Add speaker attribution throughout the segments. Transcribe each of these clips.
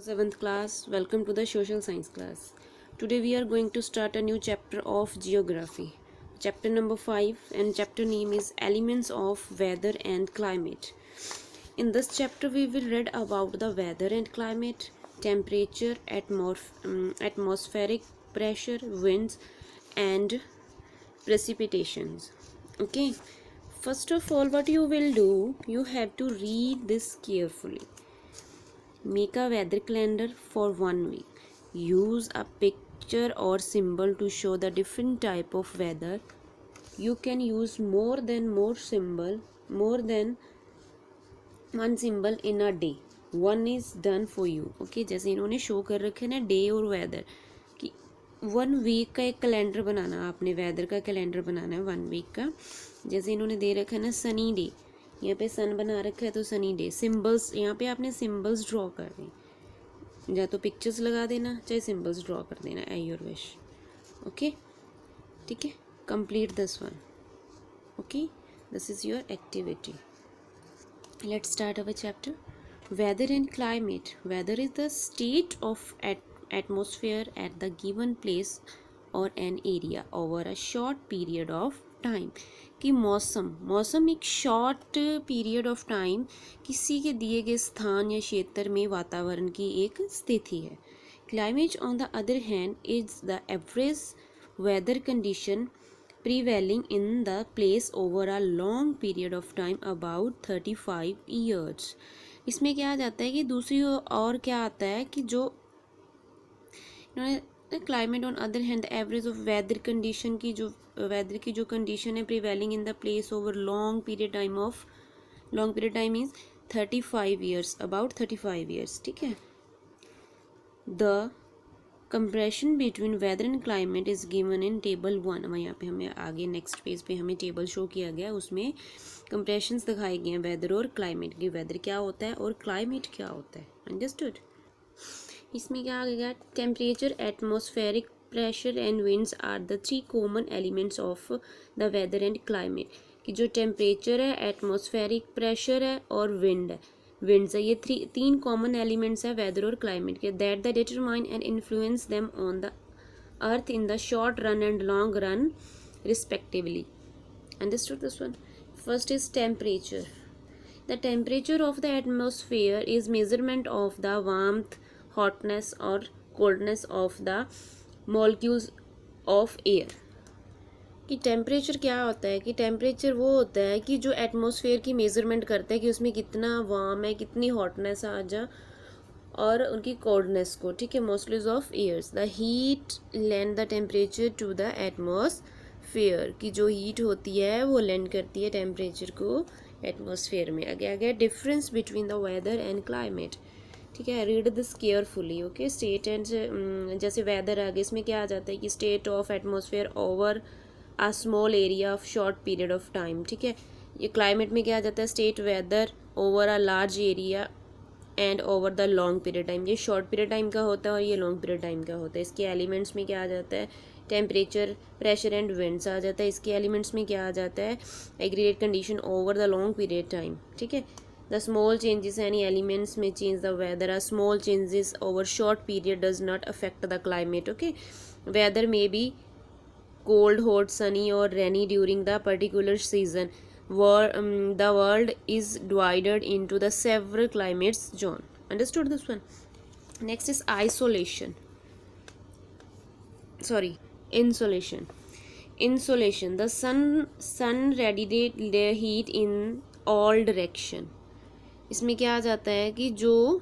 Speaker 1: 7th class, welcome to the social science class. Today we are going to start a new chapter of geography. Chapter number 5 and chapter name is Elements of Weather and Climate. In this chapter we will read about the weather and climate, temperature, atmospheric pressure, winds and precipitations. Okay. First of all, what you will do, you have to read this carefully. Make a weather calendar for 1 week. Use a picture or symbol to show the different type of weather. You can use more than one symbol in a day. One is done for you. Okay, जैसे इन्होंने show कर रखे ना day और weather कि 1 week का एक calendar बनाना, आपने वेदर का कैलेंडर बनाना है 1 वीक का. जैसे इन्होंने दे रखा है ना सनी डे, यहाँ पे सन बना रखा है तो सनी डे. सिंबल्स यहाँ पे आपने सिंबल्स ड्रॉ कर दें, या तो पिक्चर्स लगा देना चाहे सिंबल्स ड्रॉ कर देना, एट योर विश. ओके, ठीक है, complete this one. Okay, this is your activity. Let's start our chapter. Weather and climate. Weather is the state of atmosphere at the given place or an area over a short period of time. कि मौसम एक short period of time किसी के दिए गए स्थान या क्षेत्र में वातावरण की एक स्थिति है. Climate on the other hand is the average weather condition prevailing in the place over a long period of time about 35 years. इसमें क्या आ जाता है कि दूसरी और क्या आता है कि जो climate on other hand average of weather condition की जो वेदर की जो कंडीशन है prevailing in the place over long period time is 35 years, about 35 years. ठीक है. The compression between weather and climate is given in table 1. हमें यहाँ पे हमें आगे नेक्स्ट पेज पे हमें टेबल शो किया गया, उसमें कंप्रेशंस दिखाए गए हैं वेदर और क्लाइमेट की. वेदर क्या होता है और क्लाइमेट क्या होता है. अंडरस्टूड. इसमें क्या आ गया, temperature, atmospheric pressure and winds are the 3 common elements of the weather and climate. कि जो टेम्परेचर है, एटमॉस्फेरिक प्रेशर है और विंड्स है, ये 3 कॉमन एलिमेंट्स है वेदर और क्लाइमेट के. That the determine and influence them on the earth in the short run and long run respectively. Understood this one. First is temperature. The temperature of the atmosphere is measurement of the warmth, hotness और coldness of the molecules of air. कि temperature क्या होता है, कि temperature वो होता है कि जो एटमॉस्फेयर की मेज़रमेंट करता है कि उसमें कितना वार्म है, कितनी हॉटनेस आ जा और उनकी कोल्डनेस को. ठीक है. Molecules of airs. The heat lend the temperature to the atmosphere. की जो हीट होती है वो लेंड करती है टेम्परेचर को एटमॉस्फेयर में. आगे difference between the weather and climate. ठीक है. Read this carefully. Okay. State and जैसे वेदर आगे इसमें क्या आ जाता है कि state of atmosphere over a small area of short period of time. ठीक है. ये क्लाइमेट में क्या आ जाता है, state weather over a large area and over the long period time. ये शॉर्ट पीरियड टाइम का होता है और ये लॉन्ग पीरियड टाइम का होता है. इसके एलिमेंट्स में क्या आ जाता है, टेम्परेचर, प्रेशर एंड विंड्स आ जाता है. इसके एलिमेंट्स में क्या आ जाता है, aggregate condition over the long period time. ठीक है. The small changes any elements में change the weather. Are small changes over short period does not affect the climate. Okay. Weather में be cold, hot, sunny or rainy during the particular season. The world is divided into the several climates zone. Understood this one? Next is insolation. The sun radiates the heat in all direction. इसमें क्या आ जाता है कि जो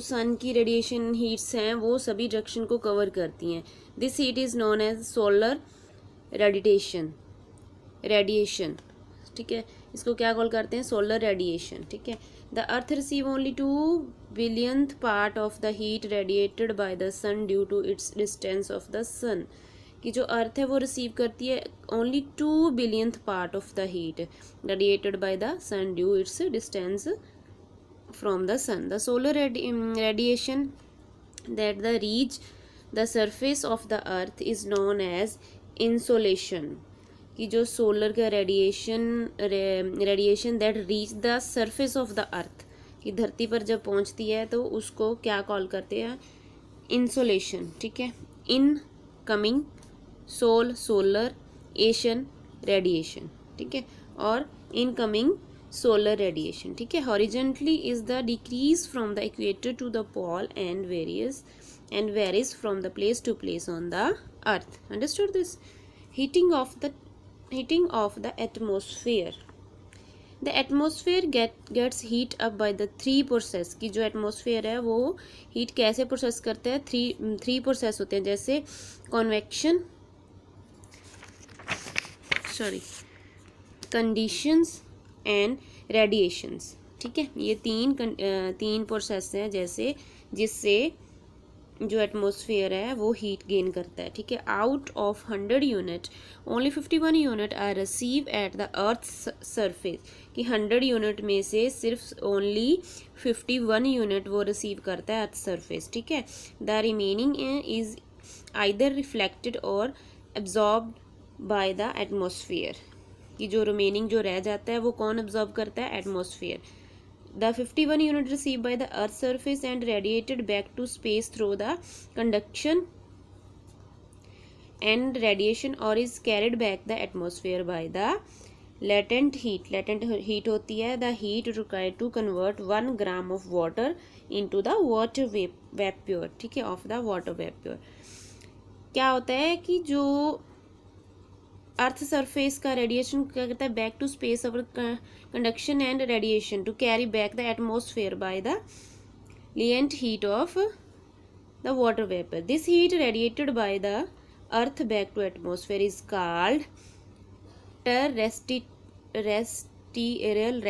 Speaker 1: सन की radiation heats हैं वो सभी डायरेक्शन को कवर करती हैं. This heat is known as solar radiation. ठीक है. इसको क्या कॉल करते हैं, सोलर रेडिएशन. ठीक है. The earth receive only 2 billionth part of the heat radiated by the sun due to its distance of the sun. कि जो अर्थ है वो रिसीव करती है only 2 billionth part of the heat radiated by the sun due its distance from the sun. The solar radiation that reach the surface of the earth is known as insolation. कि जो solar का radiation that reach the surface of the अर्थ, कि धरती पर जब पहुंचती है तो उसको क्या कॉल करते हैं, इंसोलेशन, ठीक है। इन कमिंग सोलर एशन रेडिएशन, ठीक है, और इनकमिंग सोलर रेडिएशन, ठीक है। Horizontally is the decrease from the equator to the pole and varies from the place to place on the earth. Understood this? Heating of the atmosphere. The atmosphere gets heat up by the three process, की जो atmosphere है वो heat कैसे process करते हैं, three process होते हैं, जैसे कॉन्वेक्शन, कंडीशंस एंड रेडिएशंस, ठीक है। ये तीन प्रोसेस हैं जैसे जिससे जो एटमॉस्फेयर है वो हीट गेन करता है, ठीक है। Out of 100 unit only 51 unit are receive at the earth surface, कि 100 यूनिट में से सिर्फ ओनली 51 यूनिट वो रिसीव करता है अर्थ सरफेस, ठीक है। The remaining is either reflected और एब्जॉर्ब्ड बाय द एटमॉस्फेयर, कि जो रिमेनिंग जो रह जाता है वो कौन एब्जॉर्ब करता है, atmosphere. The 51 unit received by the Earth's surface and radiated back to space through the conduction and radiation, or is carried back the atmosphere by the latent heat. Latent heat होती है the heat required to convert 1 gram of water into the water vapor, ठीक है, of the water vapor। क्या होता है कि जो earth surface का रेडिएशन क्या करता है, बैक टू स्पेस और conduction and radiation to carry back the atmosphere by the latent heat of the water vapour. This heat radiated by the earth back to atmosphere is called terrestrial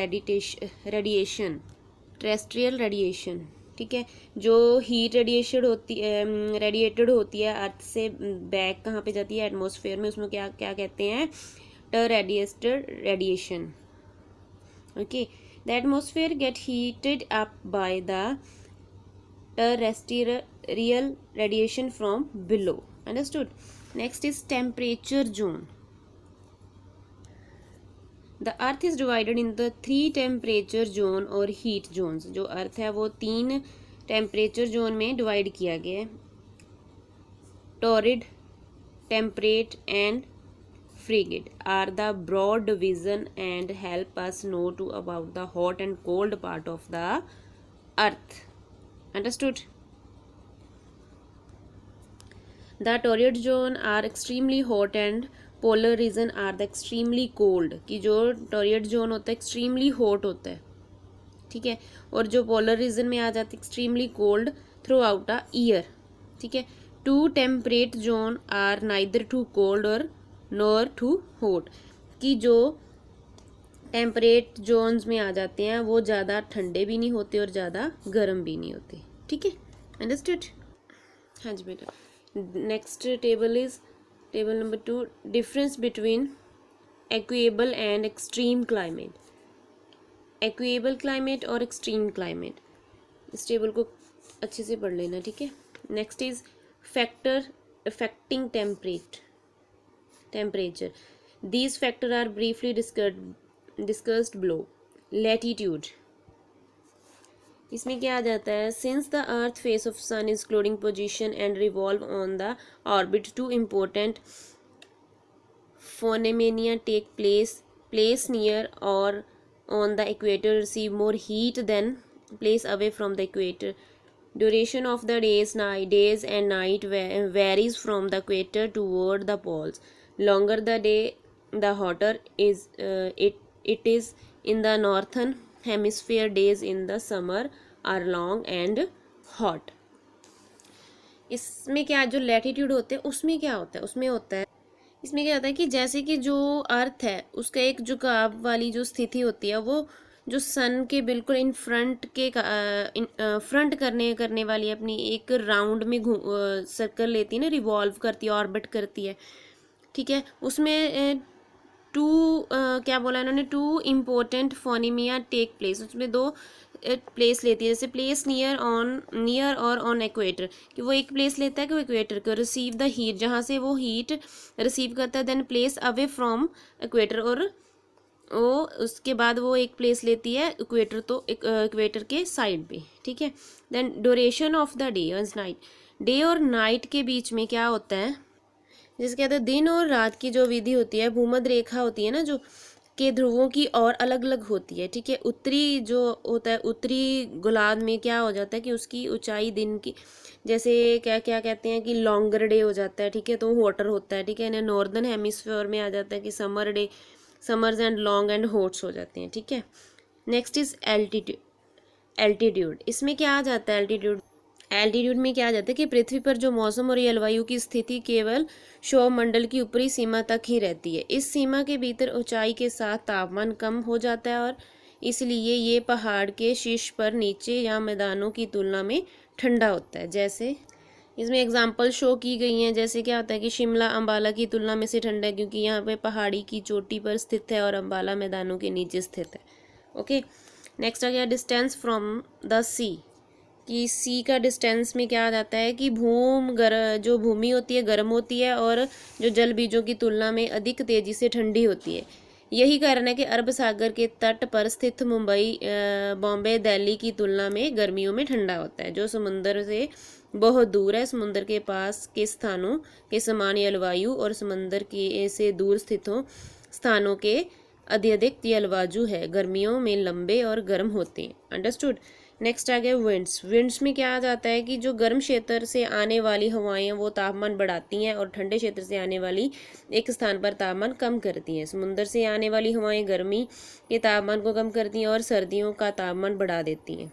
Speaker 1: radiation, ठीक है। जो heat radiated होती है अर्थ से back कहाँ पे जाती है, एटमॉस्फेयर में, उसमें क्या क्या कहते हैं, terrestrial radiation. Okay, the atmosphere gate heated up by the terrestrial radiation from below. Understood? Next is temperature zone. The earth is divided in the 3 temperature zone और हीट जोन्स। जो अर्थ है वो 3 टेम्परेचर जोन में divide किया गया है, torrid, temperate and frigid are the broad division and help us know to about the hot and cold part of the earth. Understood? The torrid zone are extremely hot and polar region are the extremely cold, कि जो torrid zone होता है extremely hot होता है, ठीक है, और जो पोलर रीजन में आ जाती है extremely cold throughout a year, ठीक है। 2 temperate zone are neither too cold और नॉर टू हॉट, कि जो टेम्परेट जोन्स में आ जाते हैं वो ज़्यादा ठंडे भी नहीं होते और ज़्यादा गर्म भी नहीं होते, ठीक है। अंडरस्टूड? हाँ जी बेटा। Next table is table number 2, difference between equable and extreme climate. Equable climate और एक्सट्रीम क्लाइमेट, इस टेबल को अच्छे से पढ़ लेना, ठीक है। Next is factor affecting temperature. These factor are briefly discussed below. Latitude, इसमें क्या आ जाता है, since the earth face of sun is including position and revolve on the orbit, 2 important phenomena take place near or on the equator receive more heat than place away from the equator. Duration of the days and night varies from the equator toward the poles. Longer the day, the hotter is it is in the northern hemisphere. Days in the summer are long and hot. इसमें क्या, जो latitude होते हैं उसमें क्या होता है, उसमें होता है, इसमें क्या होता है कि जैसे कि जो अर्थ है उसका एक झुकाव वाली जो स्थिति होती है वो जो सन के बिल्कुल इन फ्रंट के फ्रंट करने वाली अपनी एक राउंड में सर्कल लेती है ना, रिवॉल्व करती है, ऑर्बिट करती है, ठीक है। उसमें 2 क्या बोला इन्होंने, 2 इम्पोर्टेंट फोनेमिया टेक प्लेस, उसमें 2 प्लेस लेती है, जैसे प्लेस नियर और ऑन इक्वेटर, कि वो एक प्लेस लेता है कि वो इक्वेटर को, रिसीव द हीट, जहाँ से वो हीट रिसीव करता है, then place away from equator, और वो उसके बाद वो एक प्लेस लेती है इक्वेटर, तो इक्वेटर के साइड पे, ठीक है। Then duration of the day and night, day और नाइट के बीच में क्या होता है, जिसे कहते हैं दिन और रात की जो विधि होती है, भूमध्य रेखा होती है ना जो, के ध्रुवों की और अलग अलग होती है, ठीक है। उत्तरी जो होता है, उत्तरी गोलार्ध में क्या हो जाता है कि उसकी ऊंचाई दिन की, जैसे क्या क्या कहते हैं कि लॉन्गर डे हो जाता है, ठीक है, तो हॉटर होता है, ठीक है। इन्हें नॉर्दर्न हेमिस्फीयर में आ जाता है कि summer day, summers and long and hots हो जाते हैं, ठीक है। नेक्स्ट इज एल्टीट्यूड, एल्टीट्यूड इसमें क्या आ जाता है, एल्टीट्यूड, एल्टीट्यूड में क्या आ जाता है कि पृथ्वी पर जो मौसम और जलवायु की स्थिति केवल सौरमंडल की ऊपरी सीमा तक ही रहती है। इस सीमा के भीतर ऊंचाई के साथ तापमान कम हो जाता है और इसलिए ये पहाड़ के शीर्ष पर नीचे या मैदानों की तुलना में ठंडा होता है। जैसे इसमें एग्जाम्पल शो की गई हैं, जैसे क्या होता है कि शिमला अंबाला की तुलना में से ठंडा है क्योंकि यहाँ पे पहाड़ी की चोटी पर स्थित है और अंबाला मैदानों के नीचे स्थित है। ओके, नेक्स्ट आ गया डिस्टेंस फ्रॉम द सी, कि सी का डिस्टेंस में क्या आ जाता है कि जो भूमि होती है गर्म होती है और जो जल बीजों की तुलना में अधिक तेजी से ठंडी होती है। यही कारण है कि अरब सागर के तट पर स्थित मुंबई, बॉम्बे, दिल्ली की तुलना में गर्मियों में ठंडा होता है। जो समुद्र से बहुत दूर है, समुद्र के पास के स्थानों के समान जलवायु और समुद्र के से दूर स्थित स्थानों के अत्यधिक जलवायु है, गर्मियों में लंबे और गर्म होते हैं। अंडरस्टूड। नेक्स्ट आ गया विंड्स, विंड्स में क्या आ जाता है कि जो गर्म क्षेत्र से आने वाली हवाएं वो तापमान बढ़ाती हैं और ठंडे क्षेत्र से आने वाली एक स्थान पर तापमान कम करती हैं। समुद्र से आने वाली हवाएं गर्मी के तापमान को कम करती हैं और सर्दियों का तापमान बढ़ा देती हैं।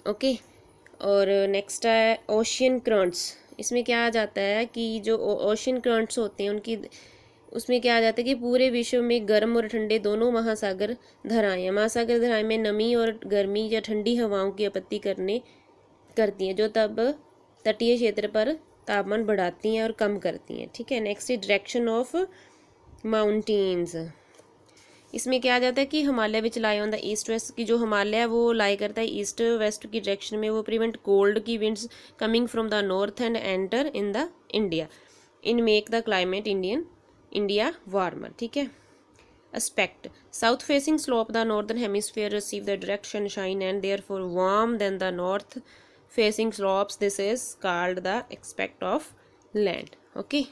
Speaker 1: ओके, और नेक्स्ट है ओशियन करंट्स, इसमें क्या आ जाता है कि जो ओशियन करंट्स होते हैं उनकी, उसमें क्या आ जाता है कि पूरे विश्व में गर्म और ठंडे दोनों महासागर धाराएं हैं। महासागर धाराएं में नमी और गर्मी या ठंडी हवाओं की आपूर्ति करती हैं, जो तब तटीय क्षेत्र पर तापमान बढ़ाती हैं और कम करती हैं, ठीक है। Next is direction of mountains, इसमें क्या आ जाता है कि Himalaya which lie on the east west, की जो हिमालय है वो लाई करता है ईस्ट वेस्ट की डायरेक्शन में, वो प्रिवेंट कोल्ड की winds coming from the north and enter in the India in make the climate India warmer, ठीक है। Aspect, south facing slope the northern hemisphere receive the direct sunshine and therefore warm then the north facing slopes, this is called the aspect of land. Okay.